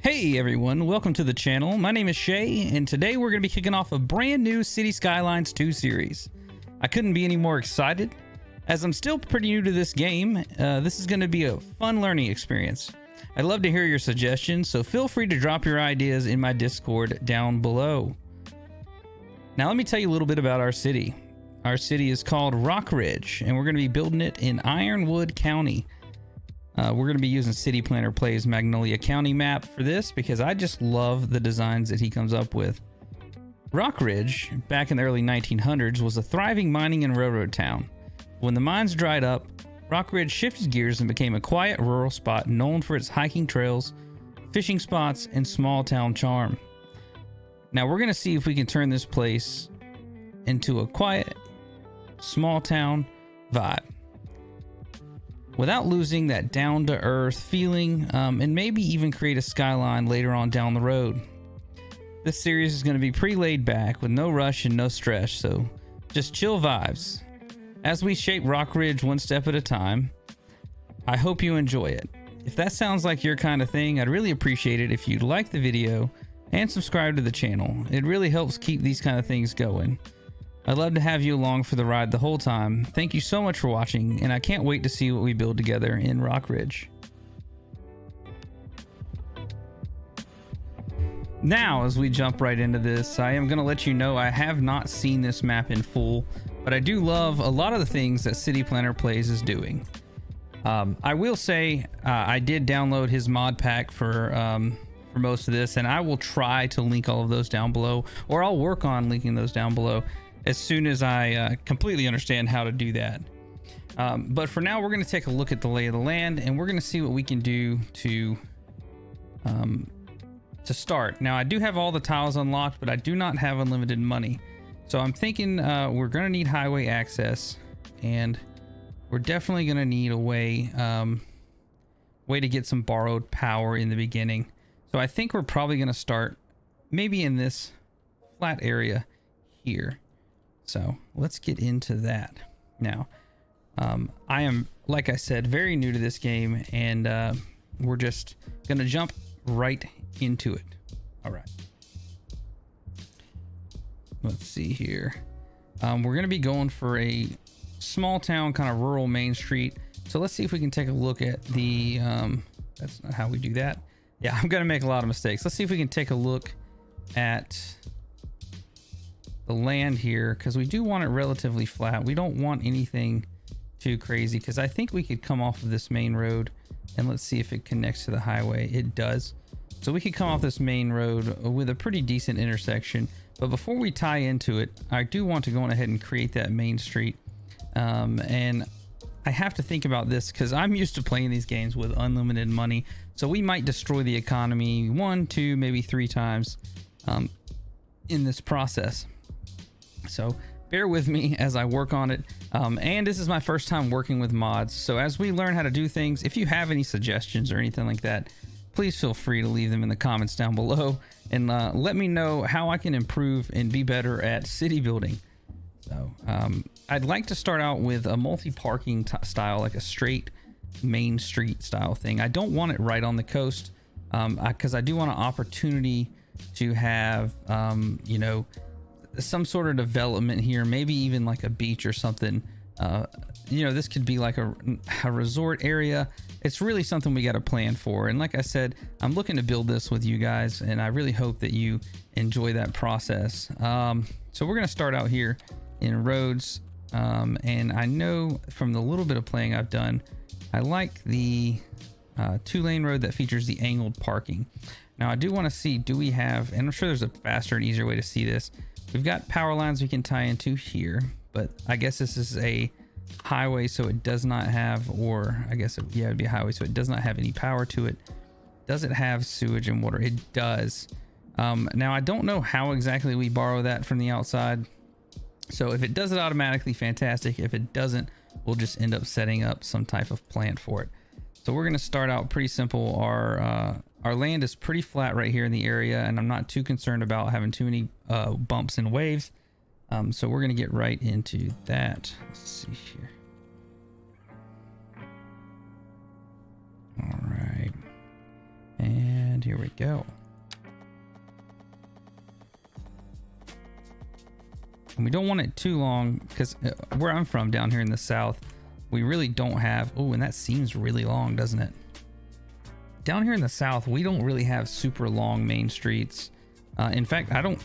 Hey everyone, welcome to the channel. My name is Shay, and today we're going to be kicking off a brand new City Skylines 2 series. I couldn't be any more excited, as I'm still pretty new to this game. This is going to be a fun learning experience. I'd love to hear your suggestions, so feel free to drop your ideas in my Discord down below. Now let me tell you a little bit about our city. Our city is called Rockridge, and we're going to be building it in Ironwood County. We're going to be using City Planner Plays Magnolia County map for this because I just love the designs that he comes up with. Rockridge, back in the early 1900s, was a thriving mining and railroad town. When the mines dried up, Rockridge shifted gears and became a quiet rural spot known for its hiking trails, fishing spots, and small town charm. Now we're going to see if we can turn this place into a quiet, small town vibe, without losing that down-to-earth feeling, and maybe even create a skyline later on down the road. This series is going to be pretty laid back with no rush and no stress, so just chill vibes as we shape Rockridge one step at a time. I hope you enjoy it. If that sounds like your kind of thing, I'd really appreciate it if you'd like the video and subscribe to the channel. It really helps keep these kind of things going. I'd love to have you along for the ride the whole time. Thank you so much for watching, and I can't wait to see what we build together in Rockridge. Now, as we jump right into this, I am going to let you know I have not seen this map in full, but I do love a lot of the things that City Planner Plays is doing. I will say I did download his mod pack for most of this, and I will try to link all of those down below, or I'll work on linking those down below as soon as I completely understand how to do that. But for now, we're going to take a look at the lay of the land, and we're going to see what we can do to start. Now, I do have all the tiles unlocked, but I do not have unlimited money. So I'm thinking we're going to need highway access, and we're definitely going to need a way to get some borrowed power in the beginning. So I think we're probably going to start maybe in this flat area here. So let's get into that. Now, I am, like I said, very new to this game, and we're just going to jump right into it. All right. Let's see here. We're going to be going for a small town, kind of rural main street. So let's see if we can take a look at the, that's not how we do that. Yeah, I'm going to make a lot of mistakes. Let's see if we can take a look at the land here, because we do want it relatively flat. We don't want anything too crazy, because I think we could come off of this main road, and let's see if it connects to the highway. It does. So we could come off this main road with a pretty decent intersection. But before we tie into it, I do want to go on ahead and create that main street. And I have to think about this because I'm used to playing these games with unlimited money. So we might destroy the economy 1, 2, maybe 3 times in this process. So bear with me as I work on it. And this is my first time working with mods. So as we learn how to do things, if you have any suggestions or anything like that, please feel free to leave them in the comments down below, and let me know how I can improve and be better at city building. So I'd like to start out with a multi-parking style, like a straight main street style thing. I don't want it right on the coast, because I do want an opportunity to have, you know, some sort of development here, maybe even like a beach or something. You know, this could be like a resort area. It's really something we got to plan for. And like I said, I'm looking to build this with you guys, and I really hope that you enjoy that process. So we're going to start out here in roads. And I know from the little bit of playing I've done, I like the 2-lane road that features the angled parking. Now I do want to see, do we have, and I'm sure there's a faster and easier way to see this. We've got power lines we can tie into here, but I guess this is a highway, so it does not have, or I guess yeah, it'd be a highway, so it does not have any power to it. Does it have sewage and water? It does. Now I don't know how exactly we borrow that from the outside. So if it does it automatically, fantastic. If it doesn't, we'll just end up setting up some type of plant for it. So we're going to start out pretty simple. Our land is pretty flat right here in the area, and I'm not too concerned about having too many bumps and waves. So we're going to get right into that. Let's see here. All right. And here we go. And we don't want it too long because where I'm from down here in the south, we really don't have, oh, and that seems really long, doesn't it? Down here in the south, we don't really have super long main streets. In fact, I don't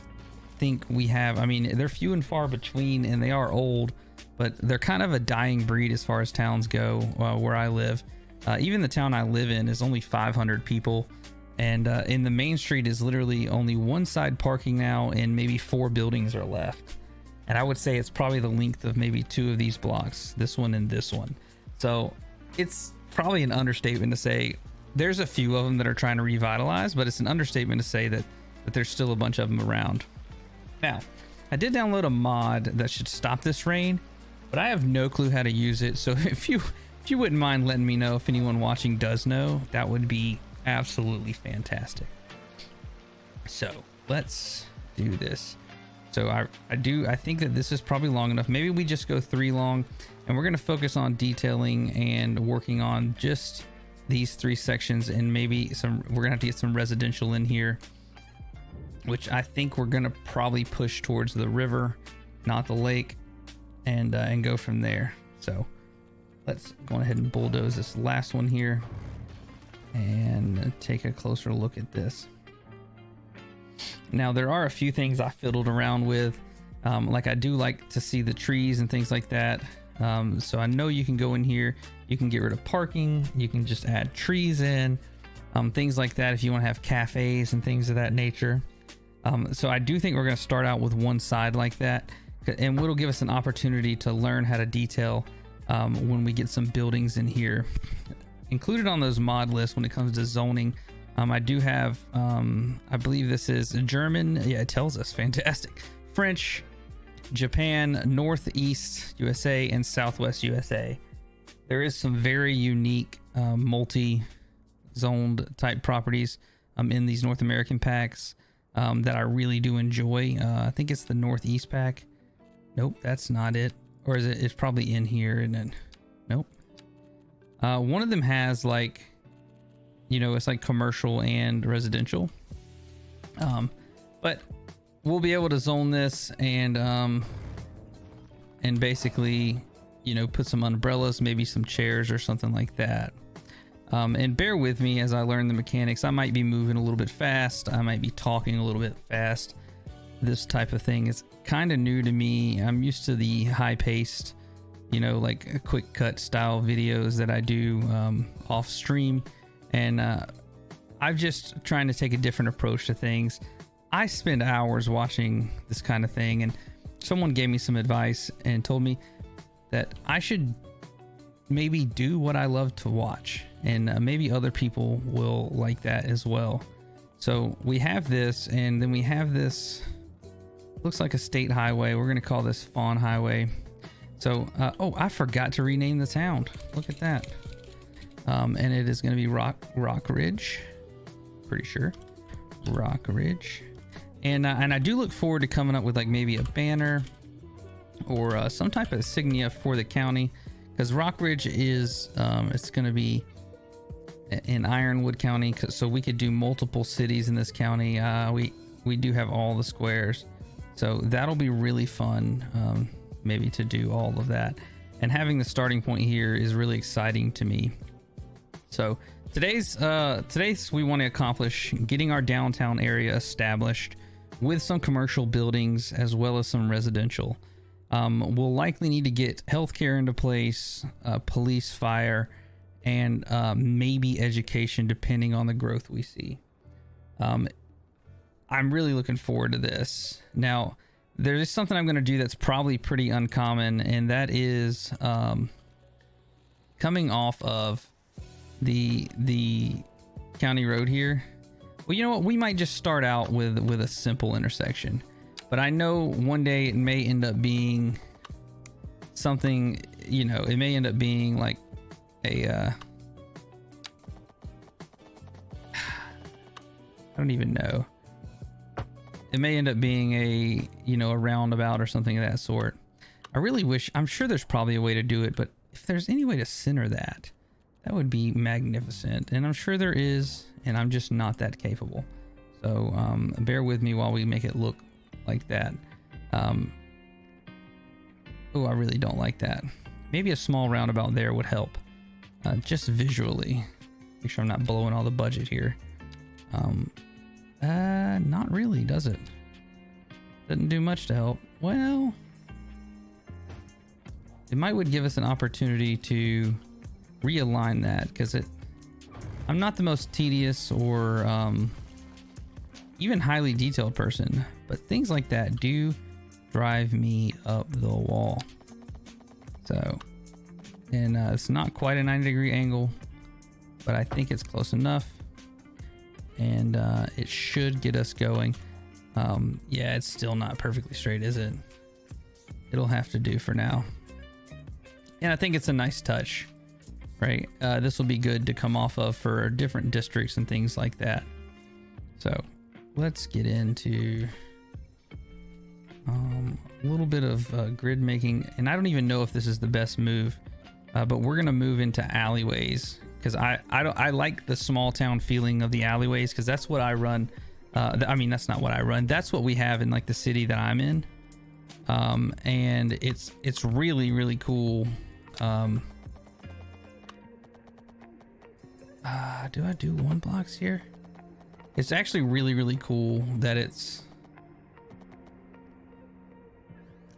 think we have, I mean, they're few and far between and they are old, but they're kind of a dying breed as far as towns go where I live. Even the town I live in is only 500 people. And in the main street is literally only one side parking now and maybe 4 buildings are left. And I would say it's probably the length of maybe 2 of these blocks, this one and this one. So it's probably an understatement to say there's a few of them that are trying to revitalize, but it's an understatement to say that there's still a bunch of them around. Now, I did download a mod that should stop this rain, but I have no clue how to use it. So if you wouldn't mind letting me know, if anyone watching does know, that would be absolutely fantastic. So let's do this. So I think that this is probably long enough. Maybe we just go 3 long, and we're going to focus on detailing and working on just these 3 sections, and maybe we're going to have to get some residential in here, which I think we're going to probably push towards the river, not the lake, and go from there. So let's go ahead and bulldoze this last one here and take a closer look at this. Now, there are a few things I fiddled around with. Like I do like to see the trees and things like that. So I know you can go in here, you can get rid of parking, you can just add trees in, things like that if you want to have cafes and things of that nature. So I do think we're going to start out with one side like that, and it'll give us an opportunity to learn how to detail when we get some buildings in here. Included on those mod lists when it comes to zoning, I do have, I believe this is German. Yeah, it tells us. Fantastic. French, Japan, Northeast USA, and Southwest USA. There is some very unique multi-zoned type properties in these North American packs that I really do enjoy. I think it's the Northeast pack. Nope, that's not it. Or is it? It's probably in here. And then, nope. One of them has like, you know, it's like commercial and residential. But we'll be able to zone this and basically, you know, put some umbrellas, maybe some chairs or something like that. And bear with me as I learn the mechanics. I might be moving a little bit fast. I might be talking a little bit fast. This type of thing is kind of new to me. I'm used to the high paced, you know, like a quick cut style videos that I do off stream. And I'm just trying to take a different approach to things. I spend hours watching this kind of thing, and someone gave me some advice and told me that I should maybe do what I love to watch, and maybe other people will like that as well. So we have this, and then we have this, looks like a state highway. We're going to call this Fawn Highway. So, oh, I forgot to rename the town. Look at that. And it is going to be Rockridge, pretty sure. Rockridge. And I do look forward to coming up with like maybe a banner or some type of insignia for the county, because Rockridge is it's going to be in Ironwood County, so we could do multiple cities in this county. We do have all the squares, so that'll be really fun, maybe to do all of that. And having the starting point here is really exciting to me. So today's we want to accomplish getting our downtown area established with some commercial buildings as well as some residential. We'll likely need to get healthcare into place, police, fire, and maybe education, depending on the growth we see. I'm really looking forward to this. Now, there's something I'm going to do that's probably pretty uncommon, and that is coming off of the county road here. Well, you know what? We might just start out with a simple intersection, but I know one day it may end up being something, you know, it may end up being like a I don't even know. It may end up being a, you know, a roundabout or something of that sort. I really wish, I'm sure there's probably a way to do it, but if there's any way to center that, That would be magnificent. And I'm sure there is, and I'm just not that capable. So bear with me while we make it look like that. Oh, I really don't like that. Maybe a small roundabout there would help. Just visually. Make sure I'm not blowing all the budget here. Not really, does it? Doesn't do much to help. Well, it would give us an opportunity to realign that, because I'm not the most tedious or even highly detailed person, but things like that do drive me up the wall. So, and it's not quite a 90-degree angle, but I think it's close enough, and it should get us going. Yeah, it's still not perfectly straight, is it? It'll have to do for now. And I think it's a nice touch, right? This will be good to come off of for different districts and things like that. So let's get into a little bit of grid making. And I don't even know if this is the best move, but we're going to move into alleyways, because I like the small town feeling of the alleyways, because that's what I run. I mean, that's not what I run. That's what we have in like the city that I'm in. And it's really, really cool. Do I do 1 blocks here? It's actually really, really cool that it's,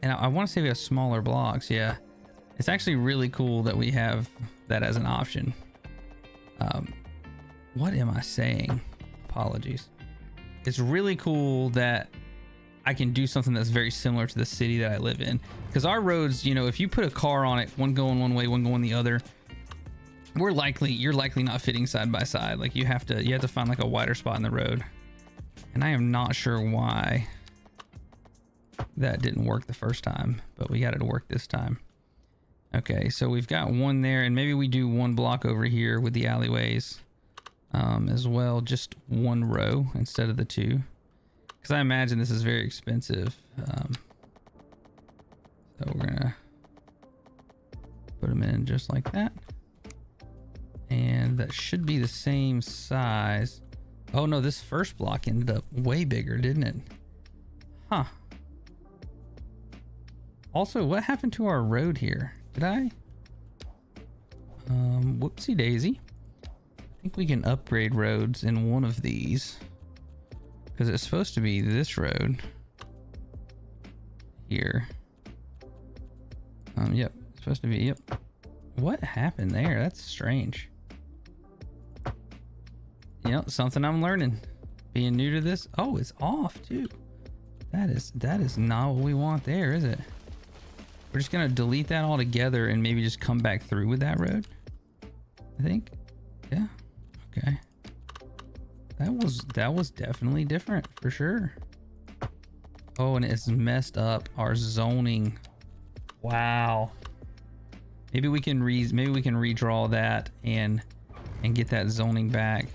and I want to say we have smaller blocks. Yeah, it's actually really cool that we have that as an option. What am I saying? Apologies. It's really cool that I can do something that's very similar to the city that I live in, because our roads, you know, if you put a car on it, one going one way, one going the other, you're likely not fitting side by side. Like you have to find like a wider spot in the road, and I am not sure why that didn't work the first time, but we got it to work this time. Okay, so we've got one there, and maybe we do 1 block over here with the alleyways as well, just 1 row instead of the 2, because I imagine this is very expensive. So we're gonna put them in just like that, and that should be the same size. Oh no, this first block ended up way bigger, didn't it? Huh. Also, what happened to our road here? Did I? Whoopsie daisy. I think we can upgrade roads in one of these, because it's supposed to be this road here. Yep, it's supposed to be, yep. What happened there? That's strange. You know, something I'm learning. Being new to this. Oh, it's off too. That is not what we want there, is it? We're just gonna delete that altogether and maybe just come back through with that road, I think. Yeah. Okay. That was definitely different for sure. Oh, and it's messed up our zoning. Wow. Maybe we can redraw that and get that zoning back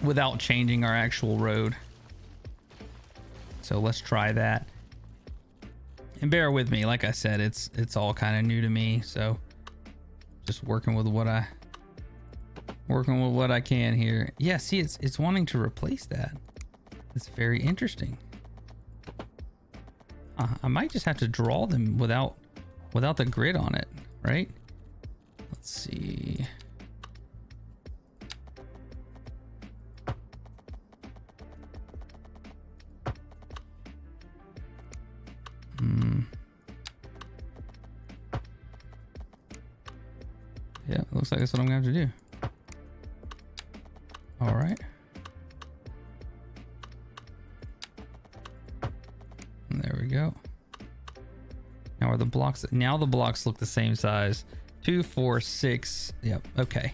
without changing our actual road. So let's try that. And bear with me, like I said, it's all kind of new to me, so just working with what I can here. Yeah, see, it's wanting to replace that. It's very interesting. I might just have to draw them without the grid on it, right? Let's see. Yeah, it looks like that's what I'm gonna have to do. All right. And there we go. Now are the blocks, now the blocks look the same size. 2, 4, 6. Yep. Okay.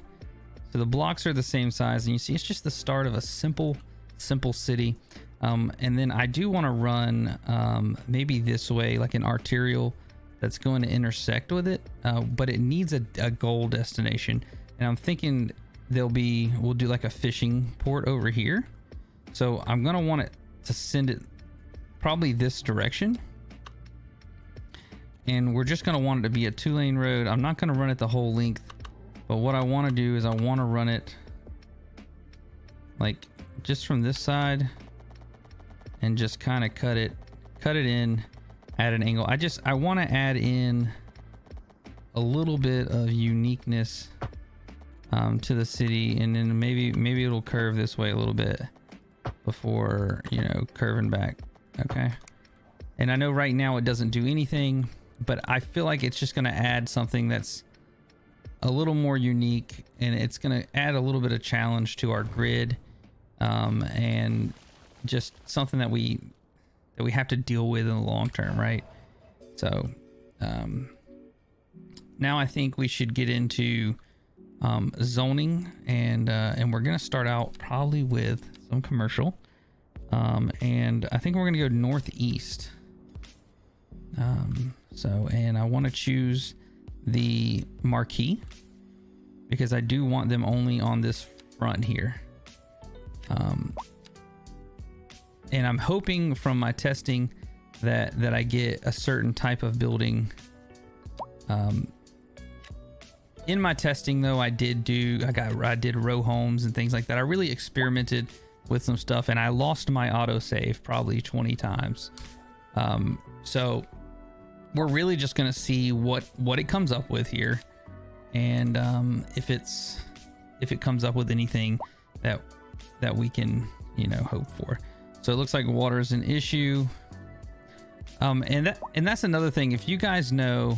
So the blocks are the same size, and you see it's just the start of a simple city. And then I do want to run maybe this way, like an arterial that's going to intersect with it, but it needs a goal destination. And I'm thinking we'll do like a fishing port over here. So I'm going to want it to send it probably this direction. And we're just going to want it to be a 2-lane road. I'm not going to run it the whole length But what I want to do is I want to run it like just from this side and just kind of cut it in at an angle. I want to add in a little bit of uniqueness to the city, and then maybe it'll curve this way a little bit before, you know, curving back. Okay. And I know right now it doesn't do anything, but I feel like it's just going to add something that's a little more unique, and it's going to add a little bit of challenge to our grid, and just something that we have to deal with in the long term, right? So now I think we should get into zoning, and we're going to start out probably with some commercial, and I think we're going to go northeast. And I want to choose the marquee because I do want them only on this front here. And I'm hoping from my testing that I get a certain type of building. In my testing though, I did row homes and things like that. I really experimented with some stuff, and I lost my autosave probably 20 times. So we're really just gonna see what it comes up with here, and if it comes up with anything that we can, you know, hope for. So it looks like water is an issue, and that's another thing. If you guys know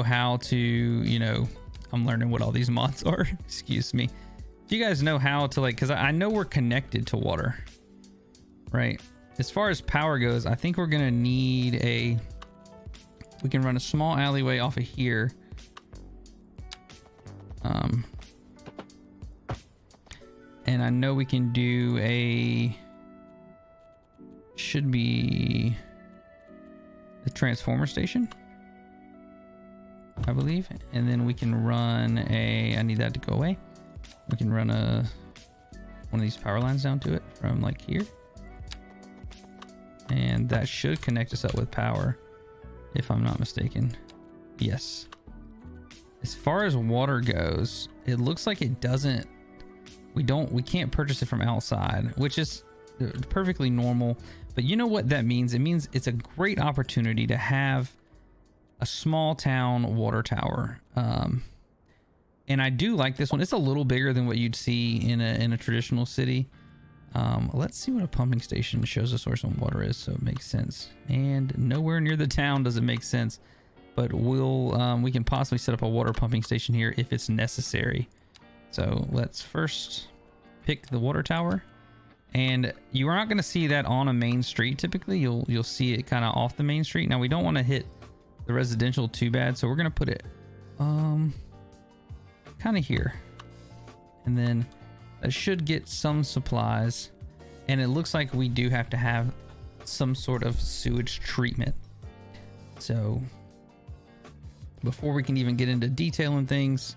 how to, you know, I'm learning what all these mods are. Excuse me. If you guys know how to, like, because I know we're connected to water, right? As far as power goes, I think we're gonna need we can run a small alleyway off of here. And I know we can do should be the transformer station, I believe. And then we can run I need that to go away. We can run one of these power lines down to it from like here. And that should connect us up with power, if I'm not mistaken. Yes. As far as water goes, it looks like it doesn't, we can't purchase it from outside, which is perfectly normal. But you know what that means? It means it's a great opportunity to have a small town water tower. And I do like this one. It's a little bigger than what you'd see in a traditional city. Let's see what a pumping station shows us where some water is, so it makes sense. And nowhere near the town does it make sense, but we can possibly set up a water pumping station here if it's necessary. So let's first pick the water tower, and you are not going to see that on a main street. Typically you'll see it kind of off the main street. Now we don't want to hit the residential too bad, so we're going to put it kind of here, and then that should get some supplies. And it looks like we do have to have some sort of sewage treatment. So before we can even get into detailing things,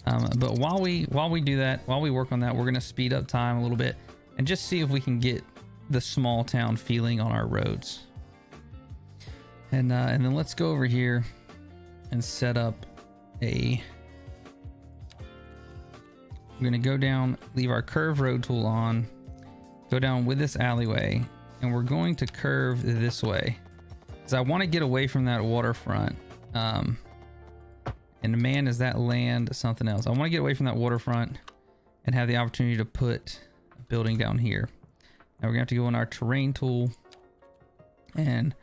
but while we do that, while we work on that, we're going to speed up time a little bit and just see if we can get the small town feeling on our roads. And then let's go over here and set up we're going to go down, leave our curve road tool on, go down with this alleyway, and we're going to curve this way because I want to get away from that waterfront. And man, is that land something else. I want to get away from that waterfront and have the opportunity to put a building down here. Now we're gonna have to go in our terrain tool, and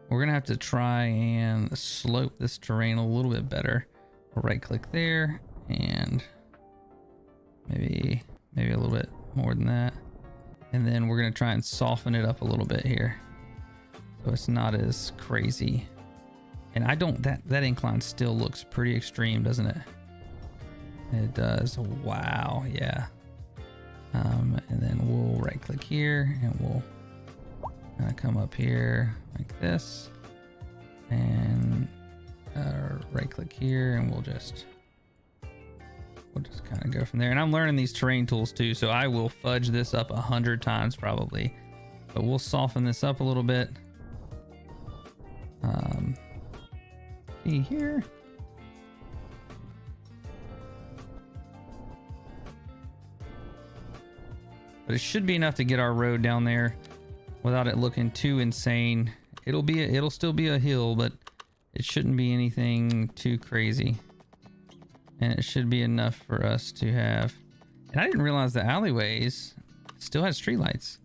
we're gonna have to try and slope this terrain a little bit better. We'll right click there, and maybe a little bit more than that. And then we're gonna try and soften it up a little bit here, so it's not as crazy. And that incline still looks pretty extreme, doesn't it? It does. Wow. Yeah. And then we'll right click here, and we'll kind of come up here like this, and right click here, and we'll just kind of go from there. And I'm learning these terrain tools too, so I will fudge this up 100 times probably, but we'll soften this up a little bit. See here, but it should be enough to get our road down there without it looking too insane. It'll still be a hill, but it shouldn't be anything too crazy. And it should be enough for us to have. And I didn't realize the alleyways still has streetlights.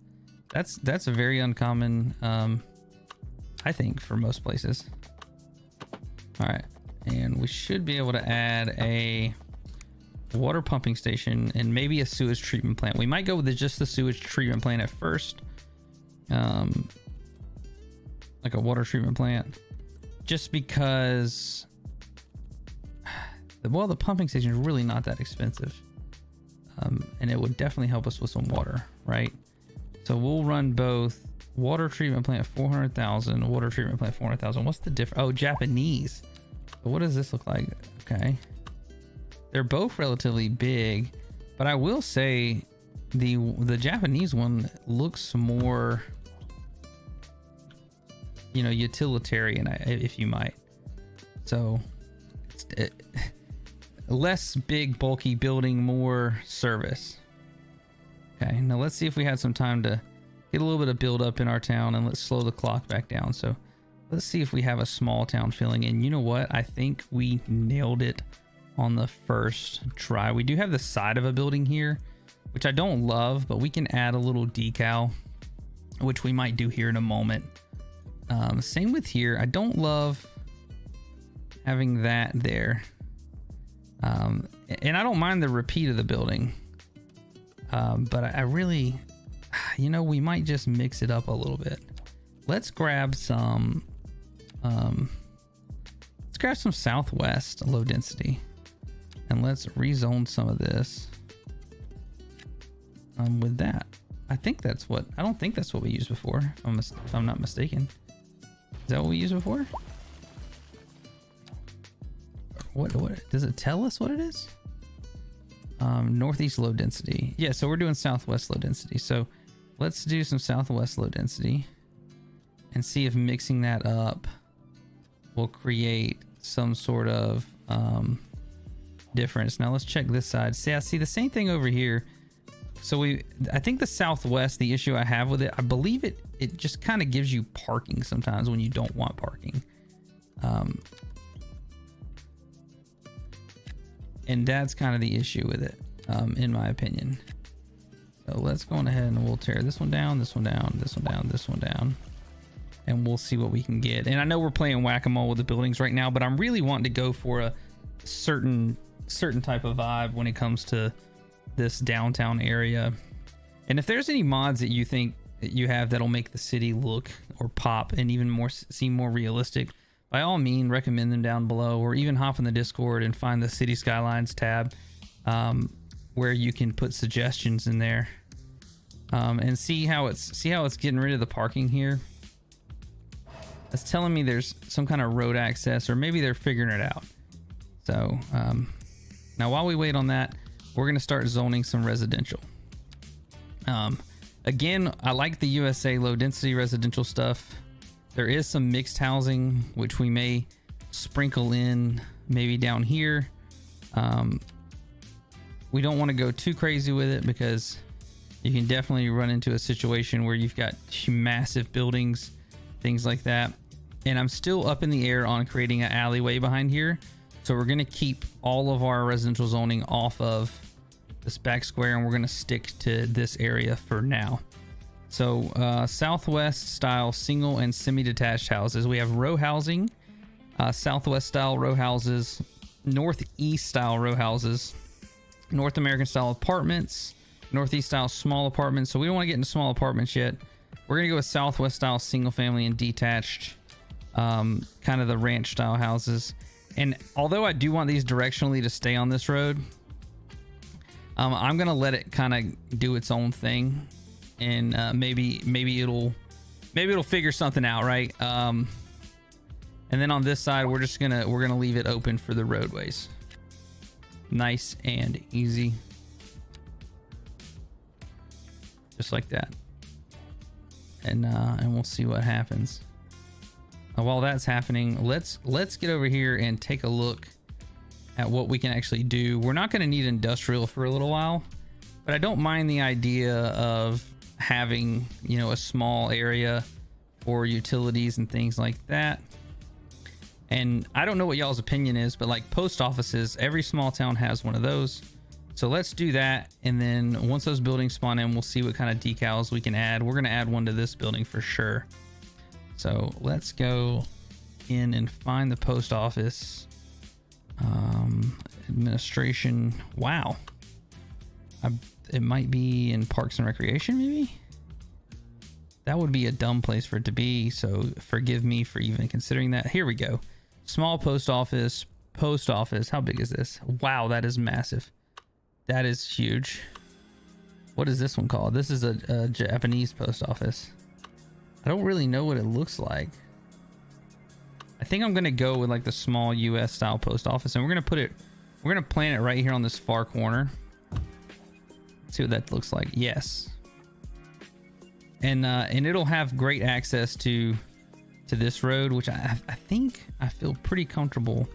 That's a very uncommon, I think, for most places. All right, and we should be able to add a water pumping station and maybe a sewage treatment plant. We might go with just the sewage treatment plant at first, like a water treatment plant, just because. Well, the pumping station is really not that expensive, and it would definitely help us with some water, right? So we'll run both water treatment plant 400,000, water treatment plant 400,000. What's the difference? Oh, Japanese. So what does this look like? Okay, they're both relatively big, but I will say the Japanese one looks more, you know, utilitarian, if you might. So less big bulky building, more service. Okay, now let's see if we had some time to get a little bit of build up in our town, and let's slow the clock back down. So let's see if we have a small town filling in. You know what? I think we nailed it on the first try. We do have the side of a building here, which I don't love, but we can add a little decal, which we might do here in a moment. Same with here. I don't love having that there. And I don't mind the repeat of the building. But I really, you know, we might just mix it up a little bit. Let's grab some, Southwest low density, and let's rezone some of this, with that. I think that's what, I don't think that's what we used before, if I'm not mistaken. Is that what we used before? What does it tell us what it is? Northeast low density. Yeah, so we're doing Southwest low density. So let's do some Southwest low density and see if mixing that up will create some sort of difference. Now let's check this side. See, I see the same thing over here. So I think the Southwest, the issue I have with it, I believe it just kind of gives you parking sometimes when you don't want parking. And that's kind of the issue with it, in my opinion. So let's go on ahead and we'll tear this one down, this one down, this one down, this one down, and we'll see what we can get. And I know we're playing whack-a-mole with the buildings right now, but I'm really wanting to go for a certain type of vibe when it comes to this downtown area. And if there's any mods that you think that you have that'll make the city look or pop and even more seem more realistic, by all means, recommend them down below, or even hop in the Discord and find the City Skylines tab, where you can put suggestions in there, and see how it's getting rid of the parking here. That's telling me there's some kind of road access, or maybe they're figuring it out. So now while we wait on that, we're gonna start zoning some residential. Again, I like the USA low density residential stuff. There is some mixed housing, which we may sprinkle in maybe down here. We don't want to go too crazy with it, because you can definitely run into a situation where you've got massive buildings, things like that. And I'm still up in the air on creating an alleyway behind here. So we're going to keep all of our residential zoning off of this back square, and we're going to stick to this area for now. So Southwest style single and semi-detached houses. We have row housing, Southwest style row houses, Northeast style row houses, North American style apartments, Northeast style small apartments. So we don't want to get into small apartments yet. We're going to go with Southwest style single family and detached, kind of the ranch style houses. And although I do want these directionally to stay on this road, I'm going to let it kind of do its own thing. And maybe it'll figure something out, right? And then on this side, we're gonna leave it open for the roadways. Nice and easy, just like that. And we'll see what happens. While that's happening, let's get over here and take a look at what we can actually do. We're not going to need industrial for a little while. but I don't mind the idea of having, you know, a small area for utilities and things like that. And I don't know what y'all's opinion is, but like post offices, every small town has one of those. So let's do that. And then once those buildings spawn in, we'll see what kind of decals we can add. We're going to add one to this building for sure. So let's go in and find the post office. Administration. Wow. It might be in Parks and Recreation, maybe? That would be a dumb place for it to be, so forgive me for even considering that. Here we go. Small post office. Post office. How big is this? Wow, that is massive. That is huge. What is this one called? This is a Japanese post office. I don't really know what it looks like. I think I'm gonna go with like the small US style post office, and we're gonna plant it right here on this far corner. Let's see what that looks like. Yes. And it'll have great access to this road, which I think I feel pretty comfortable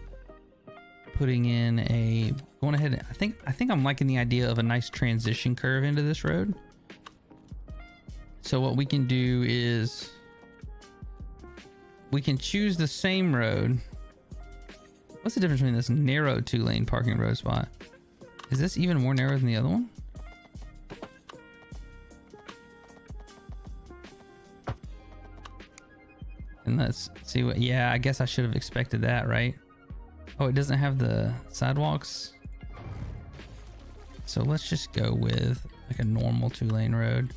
putting in a going ahead. I think I'm liking the idea of a nice transition curve into this road. So what we can do is we can choose the same road. What's the difference between this narrow 2-lane parking road spot? Is this even more narrow than the other one? And let's see what, yeah, I guess I should have expected that, right? Oh, it doesn't have the sidewalks. So let's just go with like a normal 2-lane road.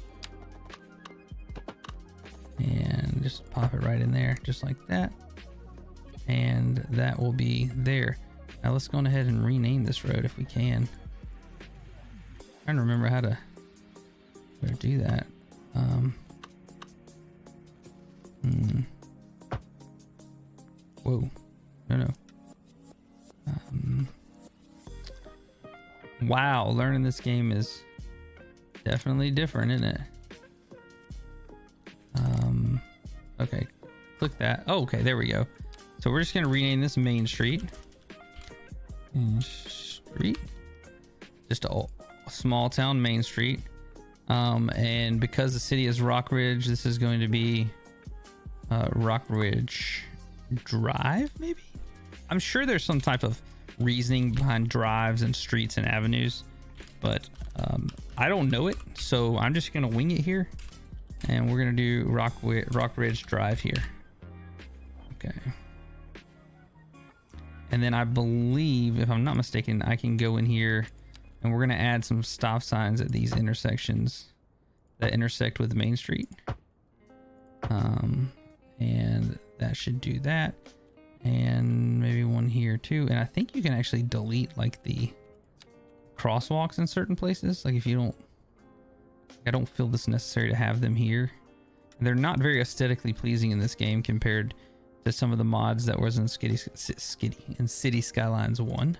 And just pop it right in there, just like that. And that will be there. Now let's go ahead and rename this road if we can. I'm trying to remember how to do that. Whoa, no. Wow, learning this game is definitely different, isn't it? Okay, click that. Oh, okay, there we go. So we're just gonna rename this Main Street. Just a small town Main Street. And because the city is Rockridge, this is going to be Rockridge Drive, maybe? I'm sure there's some type of reasoning behind drives and streets and avenues, but I don't know it, so I'm just gonna wing it here, and we're gonna do Rockridge Drive here. Okay. And then I believe, if I'm not mistaken, I can go in here and we're gonna add some stop signs at these intersections that intersect with Main Street. And that should do that. And maybe one here too. And I think you can actually delete like the crosswalks in certain places. Like if you don't, I don't feel this necessary to have them here. And they're not very aesthetically pleasing in this game compared to some of the mods that was in City Skylines 1.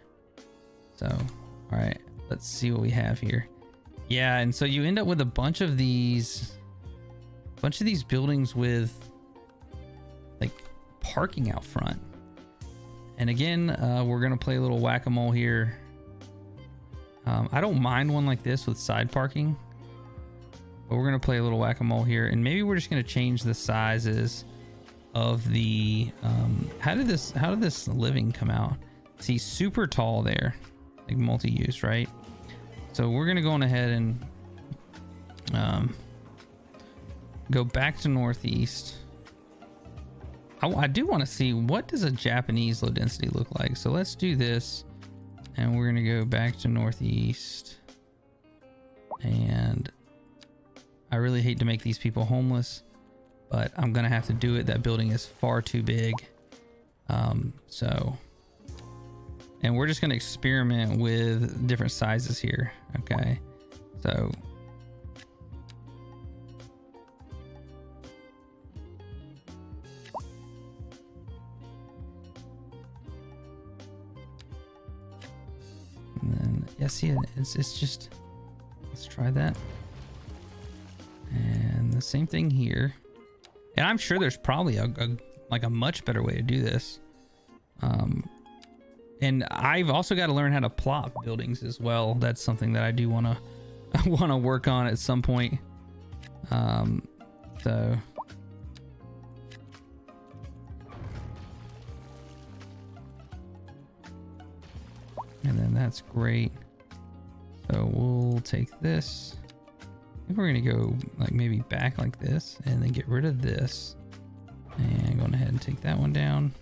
So, all right, let's see what we have here. Yeah, and so you end up with a bunch of these buildings with like parking out front. And again, we're gonna play a little whack-a-mole here. I don't mind one like this with side parking, but we're gonna play a little whack-a-mole here, and maybe we're just gonna change the sizes of the how did this living come out? See, super tall there, like multi-use, right? So we're gonna go on ahead and go back to northeast. I do want to see, what does a Japanese low density look like? So let's do this, and we're gonna go back to northeast. And I really hate to make these people homeless, but I'm gonna have to do it. That building is far too big. So, and we're just gonna experiment with different sizes here. Okay, so and then yeah, see, it's just, let's try that. And the same thing here. And I'm sure there's probably a much better way to do this. And I've also got to learn how to plot buildings as well. That's something that I do want I want to work on at some point. So and then that's great. So we'll take this. I think we're gonna go like maybe back like this and then get rid of this. And going ahead and take that one down.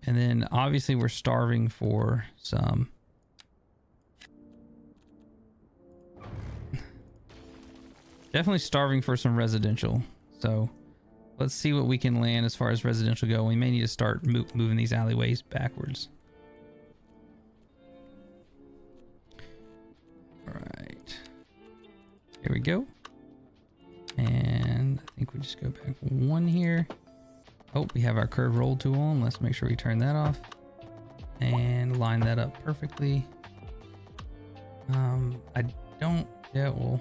And then obviously we're starving for some definitely starving for some residential. So let's see what we can land as far as residential go. We may need to start moving these alleyways backwards. All right, here we go. And I think we just go back one here. Oh, we have our curve roll tool on. Let's make sure we turn that off and line that up perfectly. I don't, yeah, we'll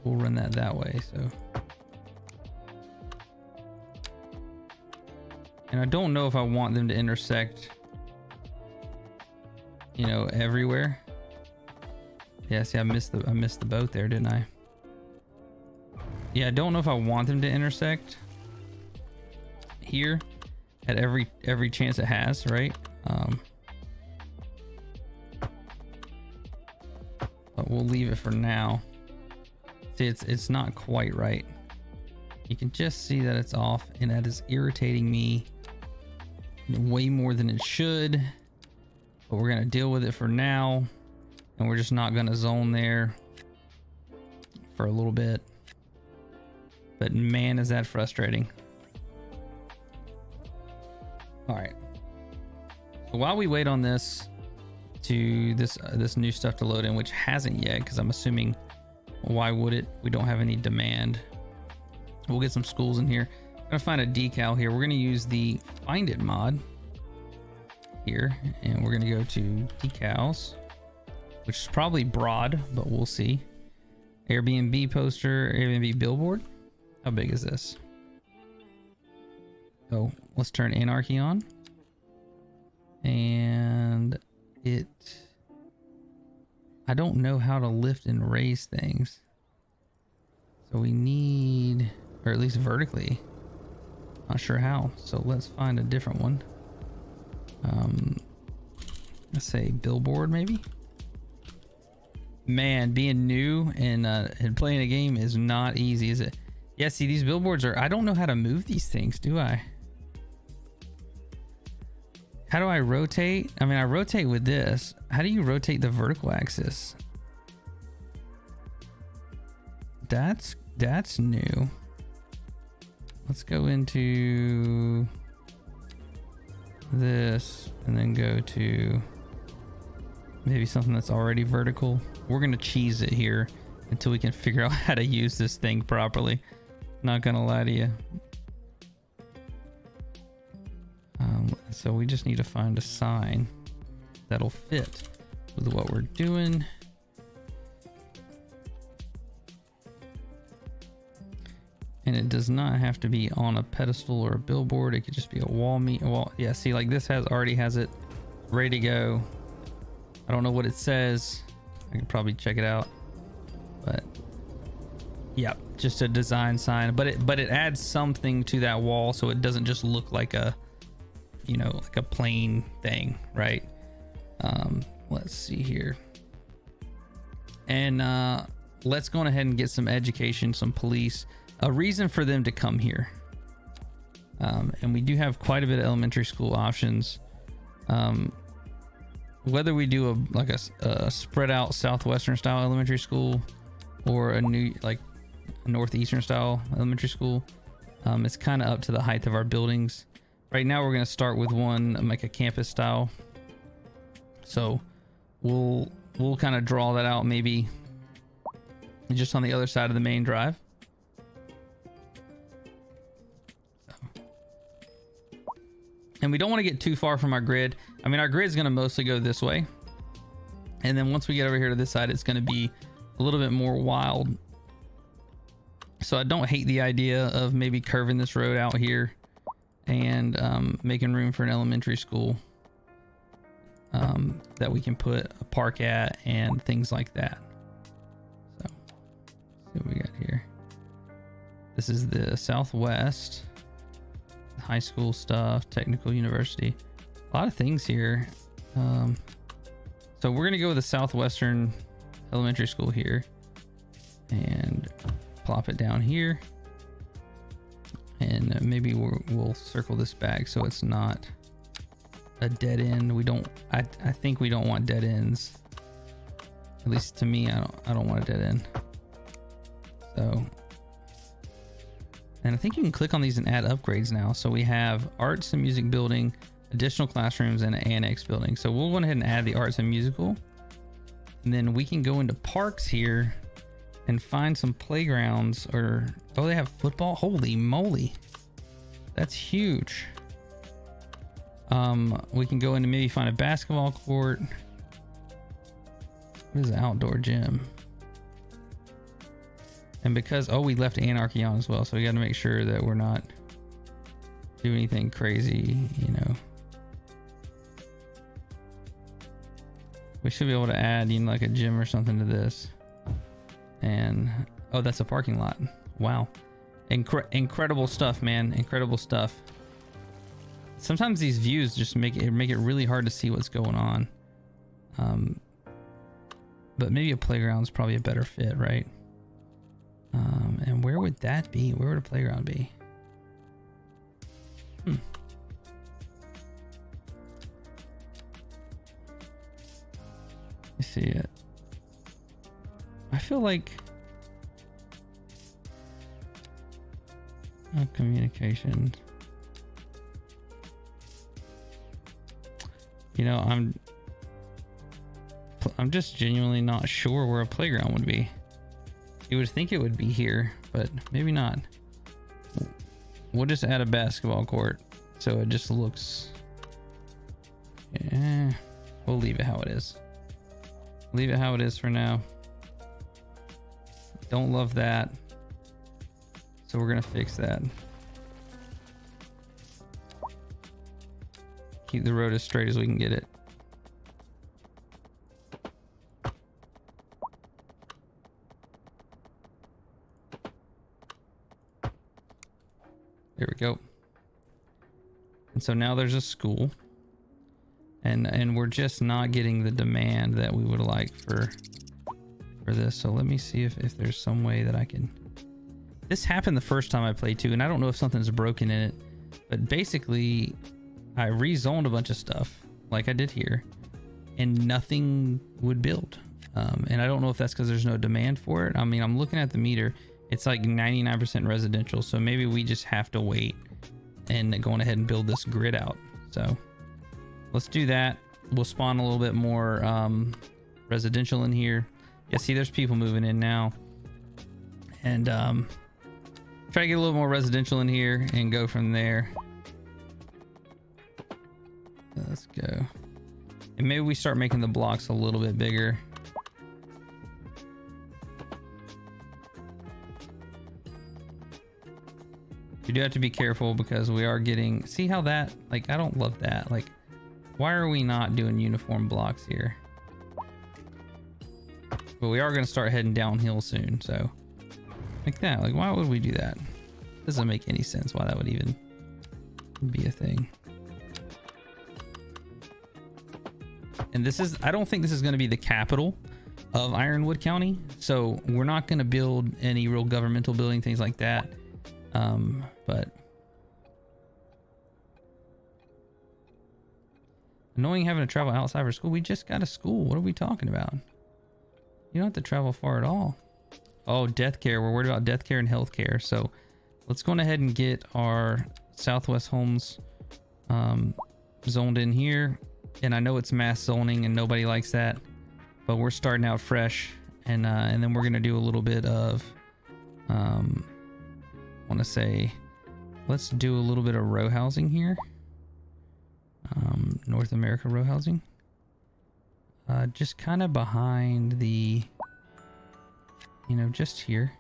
run that way. So, and I don't know if I want them to intersect, you know, everywhere. Yeah, see, I missed the boat there, didn't I? Yeah, I don't know if I want them to intersect here at every chance it has, right? But we'll leave it for now. See, it's not quite right. You can just see that it's off, and that is irritating me way more than it should. But we're gonna deal with it for now, and we're just not gonna zone there for a little bit. But man, is that frustrating. All right. So while we wait on this to this new stuff to load in, which hasn't yet, because I'm assuming, why would it? We don't have any demand. We'll get some schools in here. I'm gonna find a decal here. We're gonna use the Find It mod here, and we're gonna go to decals, which is probably broad, but we'll see. Airbnb poster, Airbnb billboard. How big is this? Oh, let's turn anarchy on. And I don't know how to lift and raise things. So we need, or at least vertically. Not sure how. So let's find a different one. Let's say billboard maybe. Man, being new and playing a game is not easy, is it? Yeah, see, these billboards are, I don't know how to move these things, do I? How do I rotate? I mean, I rotate with this. How do you rotate the vertical axis? That's new. Let's go into this and then go to maybe something that's already vertical. We're gonna cheese it here until we can figure out how to use this thing properly. Not gonna lie to you. So we just need to find a sign that'll fit with what we're doing. And it does not have to be on a pedestal or a billboard. It could just be a wall. Yeah, see, like this already has it ready to go. I don't know what it says. I could probably check it out, but yeah, just a design sign. But it adds something to that wall, so it doesn't just look like a, you know, like a plain thing, right? Let's see here. And let's go ahead and get some education, some police, a reason for them to come here. And we do have quite a bit of elementary school options. Whether we do a spread out Southwestern style elementary school or a new, like a Northeastern style elementary school, it's kind of up to the height of our buildings. Right now we're going to start with one like a campus style. So we'll kind of draw that out maybe just on the other side of the main drive. And we don't want to get too far from our grid. I mean, our grid is going to mostly go this way. And then once we get over here to this side, it's going to be a little bit more wild. So I don't hate the idea of maybe curving this road out here and making room for an elementary school. that we can put a park at and things like that. So let's see what we got here. This is the Southwest high school stuff, technical university, a lot of things here. So we're gonna go with the Southwestern elementary school here and plop it down here, and maybe we'll circle this back so it's not a dead end. We don't, I think we don't want dead ends. At least to me, I don't want a dead end. So, and I think you can click on these and add upgrades now. So we have arts and music building, additional classrooms, and an annex building. So we'll go ahead and add the arts and musical. And then we can go into parks here and find some playgrounds, or, oh, they have football. Holy moly. That's huge. We can go in and maybe find a basketball court. What is an outdoor gym? And because, oh, we left Anarchy on as well, so we got to make sure that we're not doing anything crazy, you know. We should be able to add, you know, like a gym or something to this. And, oh, that's a parking lot. Wow. Incredible stuff, man. Incredible stuff. Sometimes these views just make it really hard to see what's going on. But maybe a playground's probably a better fit, right? And where would that be? Where would a playground be? I see it. I feel like communication. You know, I'm just genuinely not sure where a playground would be. You would think it would be here, but maybe not. We'll just add a basketball court so it just looks, yeah, we'll leave it how it is. Leave it how it is for now. Don't love that, so we're gonna fix that. Keep the road as straight as we can get it. There we go. And so now there's a school, and we're just not getting the demand that we would like for this. So let me see if there's some way that I can. This happened the first time I played too, and I don't know if something's broken in it, but basically I rezoned a bunch of stuff like I did here, and nothing would build. And I don't know if that's because there's no demand for it. I mean, I'm looking at the meter. It's like 99% residential, so maybe we just have to wait and go on ahead and build this grid out. So let's do that. We'll spawn a little bit more residential in here. Yeah, see, there's people moving in now. And try to get a little more residential in here and go from there. Let's go. And maybe we start making the blocks a little bit bigger. You do have to be careful because we are getting, see how that, like, I don't love that. Like, why are we not doing uniform blocks here? But we are going to start heading downhill soon, so like that. Like, why would we do that? Doesn't make any sense why that would even be a thing. And this is, I don't think this is going to be the capital of Ironwood County, so we're not going to build any real governmental building, things like that. But annoying having to travel outside for school. We just got a school. What are we talking about? You don't have to travel far at all. Oh, death care. We're worried about death care and health care. So let's go ahead and get our Southwest homes zoned in here. And I know it's mass zoning and nobody likes that, but we're starting out fresh. And then we're going to do a little bit of, I want to say, let's do a little bit of row housing here. North America row housing. Just kind of behind the, you know, just here.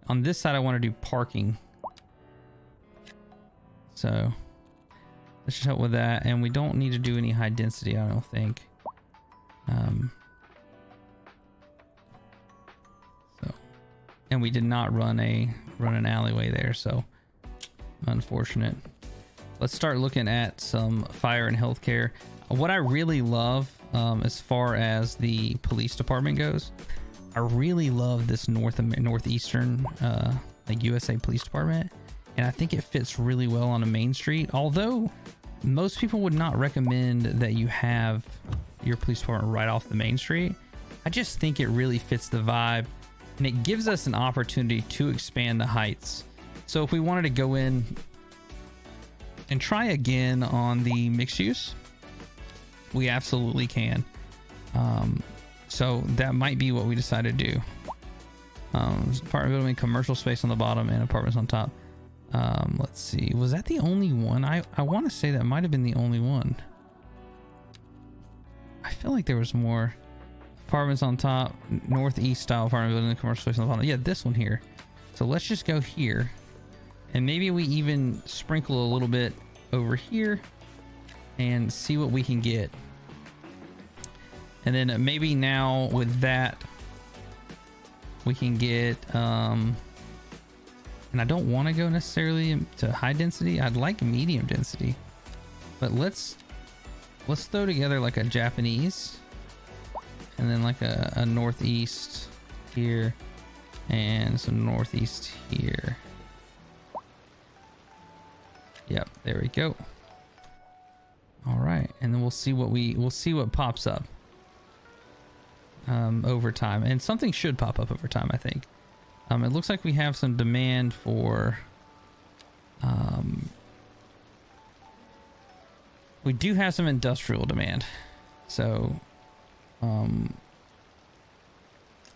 On this side, I want to do parking. So That should help with that. And we don't need to do any high density, I don't think. So, and we did not run an alleyway there, so unfortunate. Let's start looking at some fire and healthcare. What I really love, as far as the police department goes, I really love this northeastern like USA Police Department, and I think it fits really well on a main street. Although most people would not recommend that you have your police department right off the main street, I just think it really fits the vibe, and it gives us an opportunity to expand the heights. So if we wanted to go in and try again on the mixed use, we absolutely can. So that might be what we decide to do. Apartment building, commercial space on the bottom, and apartments on top. Let's see. Was that the only one? I want to say that might have been the only one. I feel like there was more. Apartments on top, northeast style apartment building, commercial space on the bottom. Yeah, this one here. So let's just go here. And maybe we even sprinkle a little bit over here and see what we can get. And then maybe now with that, we can get, and I don't want to go necessarily to high density. I'd like medium density, but let's throw together like a Japanese, and then like a northeast here, and some northeast here. Yep, there we go. All right, and then we'll see what pops up over time, and something should pop up over time, I think. It looks like we have some demand for we do have some industrial demand, so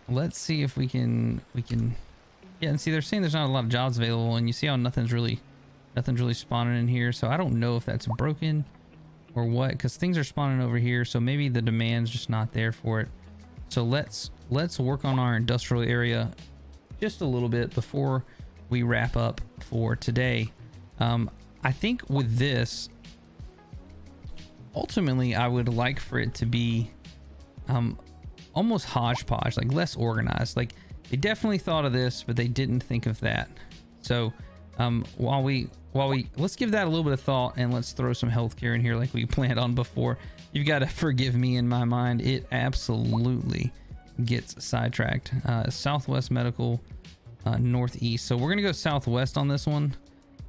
let's see if we can yeah. And see, they're saying there's not a lot of jobs available, and you see how nothing's really spawning in here. So I don't know if that's broken or what, because things are spawning over here, so maybe the demand's just not there for it. So let's work on our industrial area just a little bit before we wrap up for today. I think with this, ultimately I would like for it to be almost hodgepodge, like less organized. Like they definitely thought of this, but they didn't think of that. So while we let's give that a little bit of thought, and let's throw some healthcare in here like we planned on before. You've got to forgive me, in my mind it absolutely gets sidetracked. Southwest medical, northeast. So we're gonna go southwest on this one,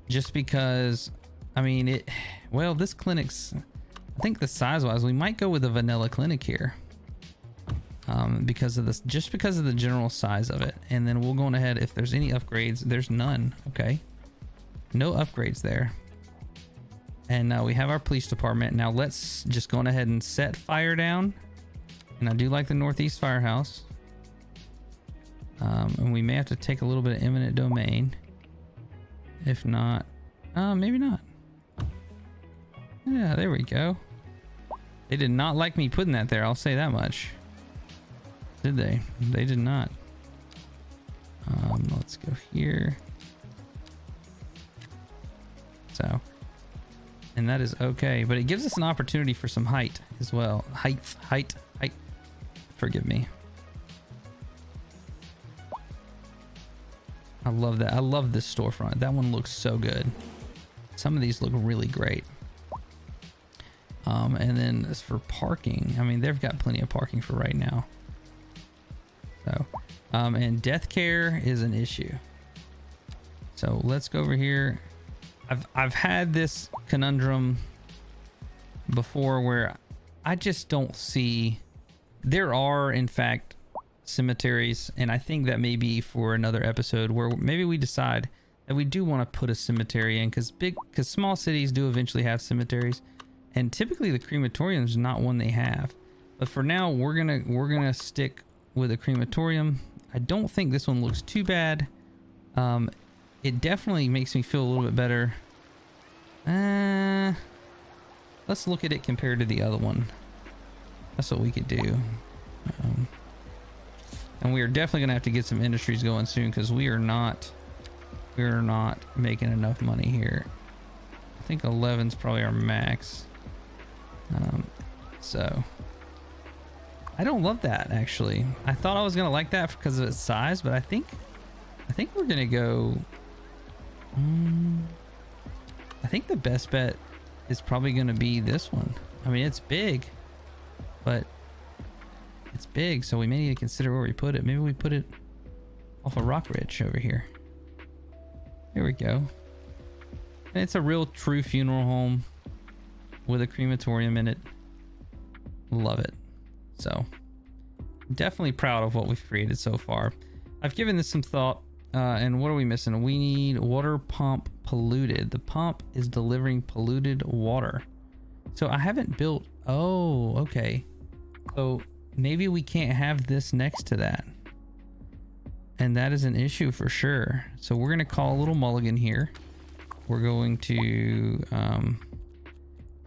just because I mean this clinic's, I think the size wise we might go with a vanilla clinic here, because of this, just because of the general size of it. And then we'll go on ahead, if there's any upgrades, there's none. Okay, no upgrades there. And now we have our police department. Now let's just go on ahead and set fire down. And I do like the northeast firehouse. And we may have to take a little bit of eminent domain. If not, maybe not. Yeah, there we go. They did not like me putting that there, I'll say that much. Did they? They did not. Let's go here. So, and that is okay, but it gives us an opportunity for some height as well. Height. Forgive me. I love that. I love this storefront. That one looks so good. Some of these look really great. And then as for parking, I mean, they've got plenty of parking for right now. So, and death care is an issue. So let's go over here. I've had this conundrum before where I just don't see, there are in fact cemeteries, and I think that may be for another episode where maybe we decide that we do want to put a cemetery in, because small cities do eventually have cemeteries, and typically the crematorium is not one they have. But for now, we're gonna stick with a crematorium. I don't think this one looks too bad. It definitely makes me feel a little bit better. Let's look at it compared to the other one. That's what we could do. And we are definitely gonna have to get some industries going soon, because we are not making enough money here think 11's probably our max. So I don't love that actually. I thought I was gonna like that because of its size, but I think we're gonna go. I think the best bet is probably gonna be this one. I mean, it's big, but it's big, so we may need to consider where we put it. Maybe we put it off of Rockridge over here. There we go. And it's a real true funeral home with a crematorium in it. Love it. So definitely proud of what we've created so far. I've given this some thought, and what are we missing? We need water pump polluted. The pump is delivering polluted water. So I haven't built, oh, okay. So maybe we can't have this next to that. And that is an issue for sure. So we're gonna call a little mulligan here. We're going to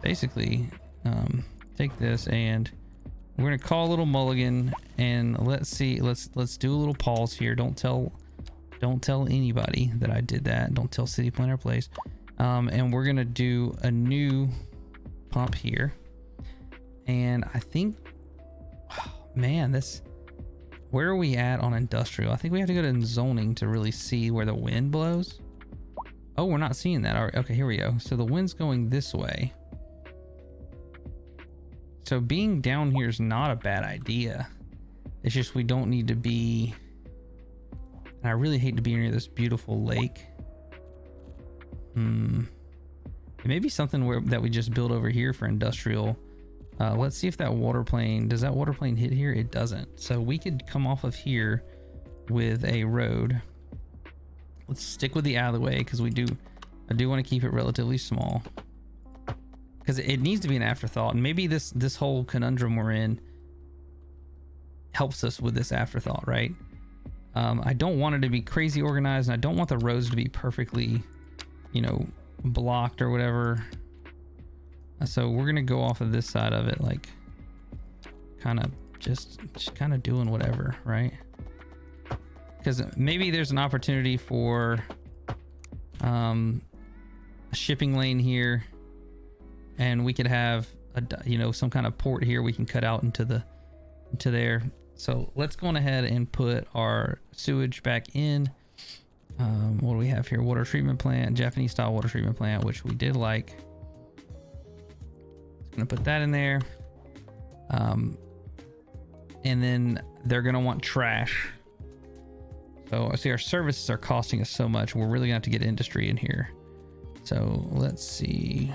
basically take this and we're gonna call a little mulligan, and let's see, let's do a little pause here. Don't tell anybody that I did that. Don't tell City Planner Place. And we're gonna do a new pump here. And I think, oh, man, this, where are we at on industrial? I think we have to go to zoning to really see where the wind blows. Oh, we're not seeing that. All right, okay, here we go. So the wind's going this way. So being down here is not a bad idea. It's just we don't need to be, and I really hate to be near this beautiful lake. Maybe something that we just build over here for industrial. Let's see if that water plane, does that water plane hit here? It doesn't. So we could come off of here with a road. Let's stick with the alleyway because I do want to keep it relatively small. Because it needs to be an afterthought, and maybe this whole conundrum we're in helps us with this afterthought, right? I don't want it to be crazy organized, and I don't want the roads to be perfectly, you know, blocked or whatever. So we're gonna go off of this side of it, like kind of just kind of doing whatever, right? Because maybe there's an opportunity for a shipping lane here, and we could have some kind of port here we can cut out into there. So let's go on ahead and put our sewage back in. What do we have here? Water treatment plant, Japanese style water treatment plant, which we did like. Gonna put that in there. And then they're gonna want trash. So see, our services are costing us so much. We're really gonna have to get industry in here. So let's see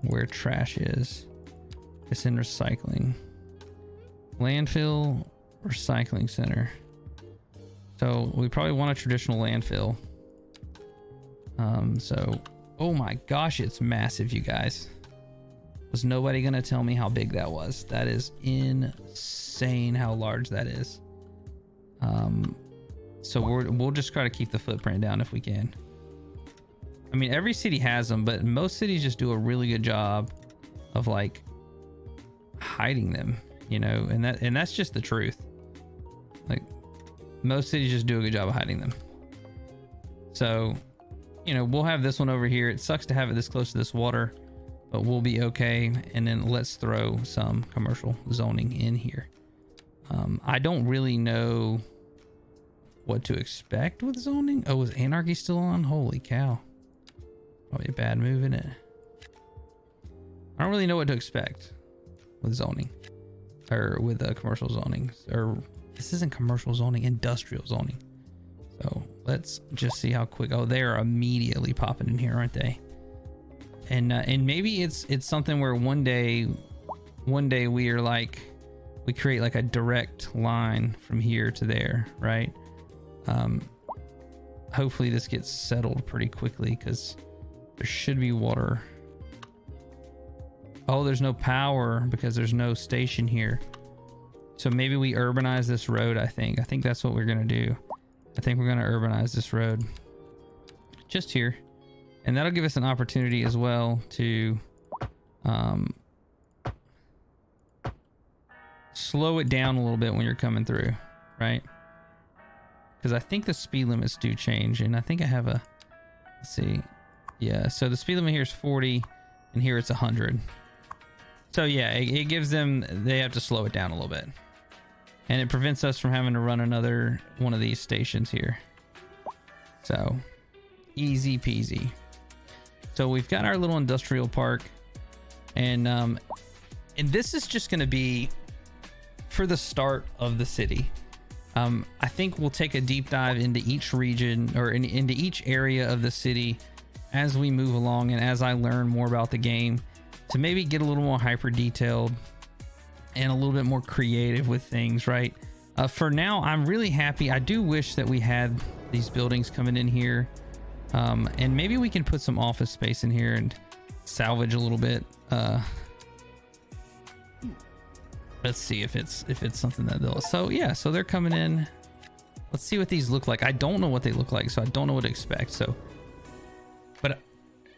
where trash is. It's in recycling. Landfill, recycling center. So we probably want a traditional landfill. So, oh my gosh, it's massive, you guys. Was nobody gonna tell me how big that was? That is insane how large that is. So we'll just try to keep the footprint down if we can. I mean, every city has them, but most cities just do a really good job of like hiding them, you know, and that's just the truth. Like most cities just do a good job of hiding them. So, you know, we'll have this one over here. It sucks to have it this close to this water, but we'll be okay. And then let's throw some commercial zoning in here. I don't really know what to expect with zoning. Oh, is anarchy still on? Holy cow. Probably a bad move, isn't it? I don't really know what to expect with zoning, or with commercial zoning, or this isn't commercial zoning, industrial zoning. So let's just see how quick. Oh, they are immediately popping in here, aren't they? And maybe it's something where one day we are like, we create like a direct line from here to there, right? Hopefully this gets settled pretty quickly because there should be water. Oh, there's no power because there's no station here. So maybe we urbanize this road. I think that's what we're gonna do. I think we're gonna urbanize this road just here, and that'll give us an opportunity as well to slow it down a little bit when you're coming through, right? Because I think the speed limits do change, and I think I have a, let's see, Yeah, so the speed limit here is 40 and here it's 100. So yeah, it gives them, they have to slow it down a little bit. And it prevents us from having to run another one of these stations here. So easy peasy. So we've got our little industrial park, and this is just going to be for the start of the city. I think we'll take a deep dive into each region or into each area of the city as we move along and as I learn more about the game, to maybe get a little more hyper detailed and a little bit more creative with things, right? For now, I'm really happy. I do wish that we had these buildings coming in here, and maybe we can put some office space in here and salvage a little bit. Let's see if it's something that they'll. So yeah, so they're coming in. Let's see what these look like. I don't know what they look like, so I don't know what to expect. So, but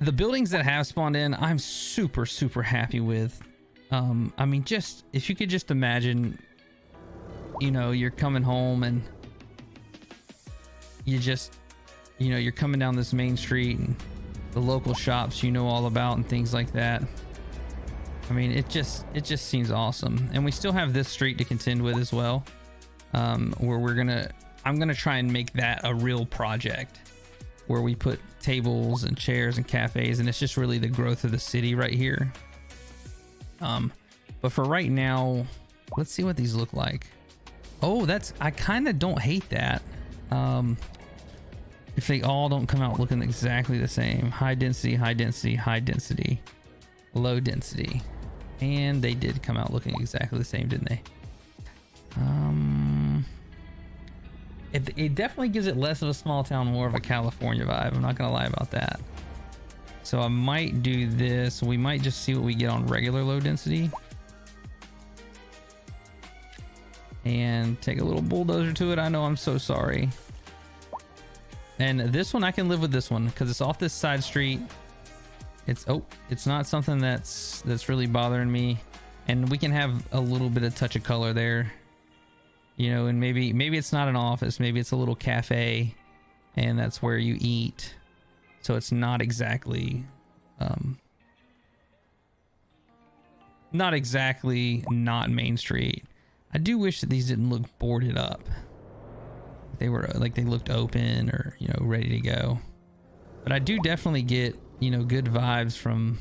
the buildings that have spawned in, I'm super happy with. I mean, just if you could just imagine, you know, you're coming home and you just, you know, you're coming down this main street and the local shops you know all about and things like that. I mean, it just seems awesome. And we still have this street to contend with as well, where I'm gonna try and make that a real project where we put tables and chairs and cafes, and it's just really the growth of the city right here. But for right now, let's see what these look like. Oh, I kind of don't hate that. If they all don't come out looking exactly the same. High density, high density, high density, low density. And they did come out looking exactly the same, didn't they? It definitely gives it less of a small town, more of a California vibe. I'm not gonna lie about that. So I might do this. We might just see what we get on regular low density. And take a little bulldozer to it. I know, I'm so sorry. And this one, I can live with this one because it's off this side street. It's not something that's really bothering me. And we can have a little bit of touch of color there. You know, and maybe it's not an office, maybe it's a little cafe and that's where you eat. So it's not exactly not Main Street. I do wish that these didn't look boarded up. They were like, they looked open or, you know, ready to go. But I do definitely get, you know, good vibes from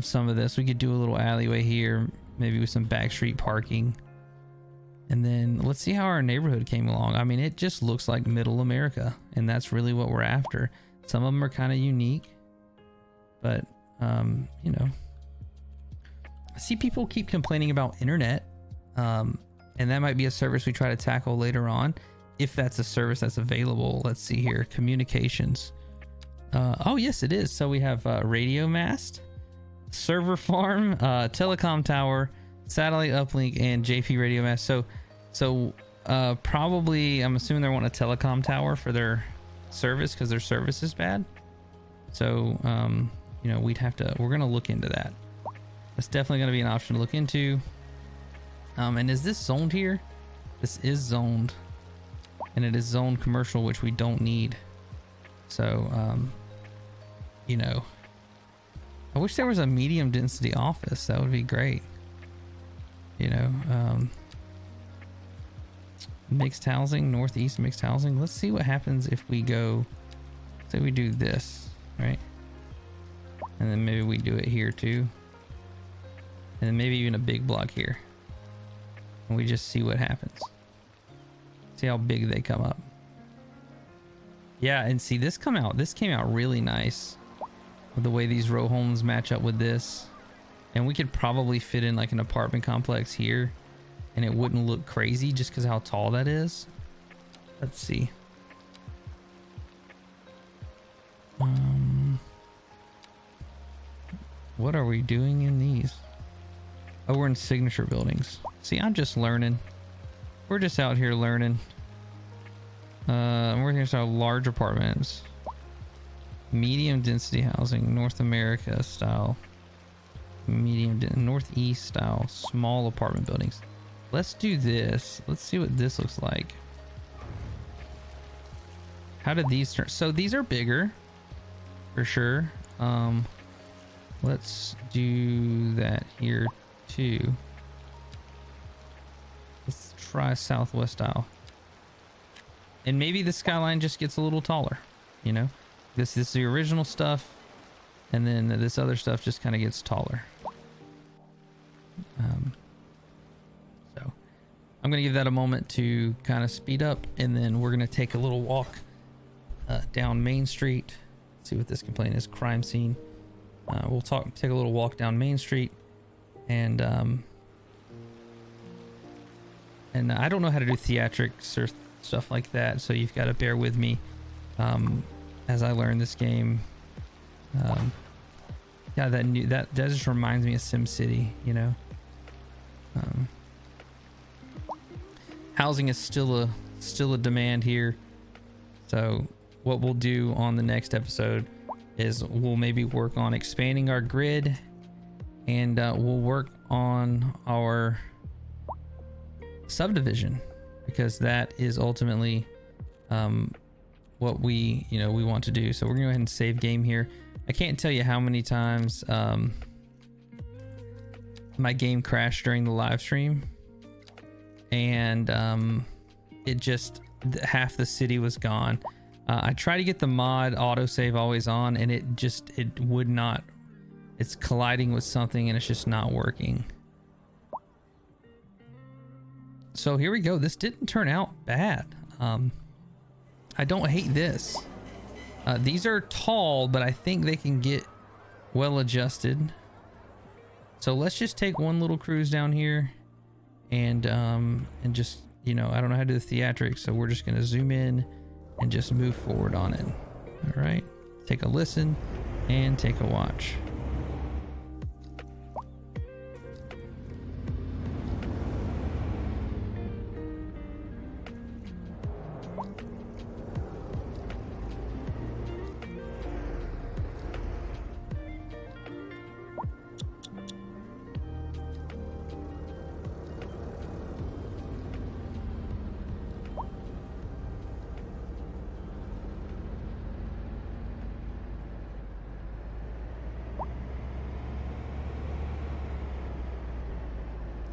some of this. We could do a little alleyway here, maybe with some back street parking. And then let's see how our neighborhood came along. I mean, it just looks like middle America, and that's really what we're after. Some of them are kind of unique, but you know, I see people keep complaining about internet, and that might be a service we try to tackle later on, if that's a service that's available. Let's see here, communications. Oh yes, it is. So we have radio mast, server farm, telecom tower, satellite uplink, and JP radio mast. So probably, I'm assuming they want a telecom tower for their service because their service is bad. So you know, we're gonna look into that. That's definitely gonna be an option to look into. And is this zoned here? This is zoned, and it is zoned commercial, which we don't need. So you know, I wish there was a medium density office. That would be great. You know, mixed housing, northeast mixed housing. Let's see what happens if we go, say we do this, right? And then maybe we do it here too. And then maybe even a big block here. And we just see what happens. See how big they come up. Yeah, and see, this came out really nice with the way these row homes match up with this. And we could probably fit in like an apartment complex here, and it wouldn't look crazy just because how tall that is. Let's see. What are we doing in these? Oh, we're in signature buildings. See, I'm just learning. We're just out here learning. We're here to large apartments, medium density housing, North America style, medium northeast style, small apartment buildings. Let's do this. Let's see what this looks like. How did these turn? So these are bigger. for sure. Let's do that here too. Let's try southwest aisle. And maybe the skyline just gets a little taller, you know? This is the original stuff, and then this other stuff just kind of gets taller. So I'm gonna give that a moment to kind of speed up, and then we're gonna take a little walk down Main Street. See what this complaint is. Crime scene. We'll take a little walk down Main Street, and I don't know how to do theatrics or stuff like that, so you've got to bear with me as I learn this game. Yeah, that just reminds me of SimCity, you know. Housing is still a demand here, so what we'll do on the next episode is we'll maybe work on expanding our grid, and we'll work on our subdivision, because that is ultimately what we want to do. So we're gonna go ahead and save game here. I can't tell you how many times my game crashed during the live stream, and it just half the city was gone. I tried to get the mod autosave always on, and it would not. It's colliding with something and it's just not working. So here we go. This didn't turn out bad. I don't hate this. These are tall, but I think they can get well adjusted. So let's just take one little cruise down here, and just, you know, I don't know how to do the theatrics, so we're just gonna zoom in and just move forward on it. All right, take a listen and take a watch.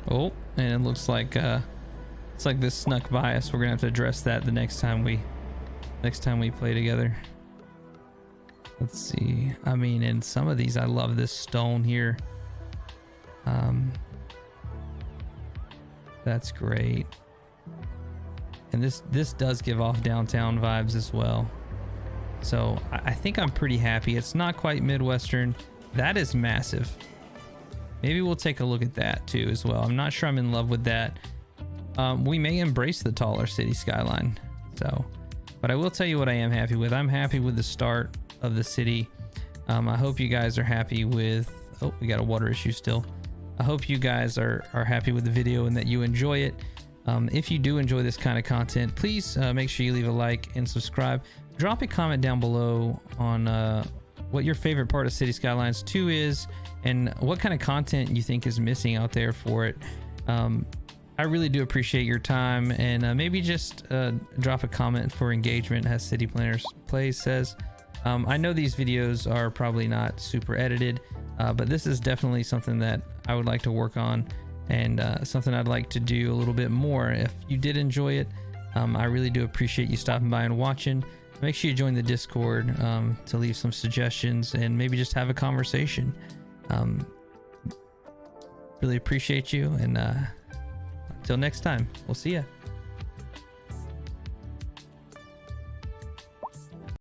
Oh, and it looks like it's like this snuck by us. We're gonna have to address that the next time we play together. Let's see. I mean, in some of these, I love this stone here. That's great. And this does give off downtown vibes as well. So I think I'm pretty happy. It's not quite Midwestern. That is massive. Maybe we'll take a look at that too as well. I'm not sure I'm in love with that. We may embrace the taller city skyline. So, but I will tell you what I am happy with. I'm happy with the start of the city. I hope you guys are happy with, oh, we got a water issue still. I hope you guys are happy with the video and that you enjoy it. If you do enjoy this kind of content, please make sure you leave a like and subscribe. Drop a comment down below on what your favorite part of City Skylines 2 is, and what kind of content you think is missing out there for it. I really do appreciate your time, and maybe just drop a comment for engagement, as City Planners Plays says. I know these videos are probably not super edited, but this is definitely something that I would like to work on, and something I'd like to do a little bit more. If you did enjoy it, I really do appreciate you stopping by and watching. Make sure you join the Discord to leave some suggestions and maybe just have a conversation. Really appreciate you, and until next time, we'll see ya.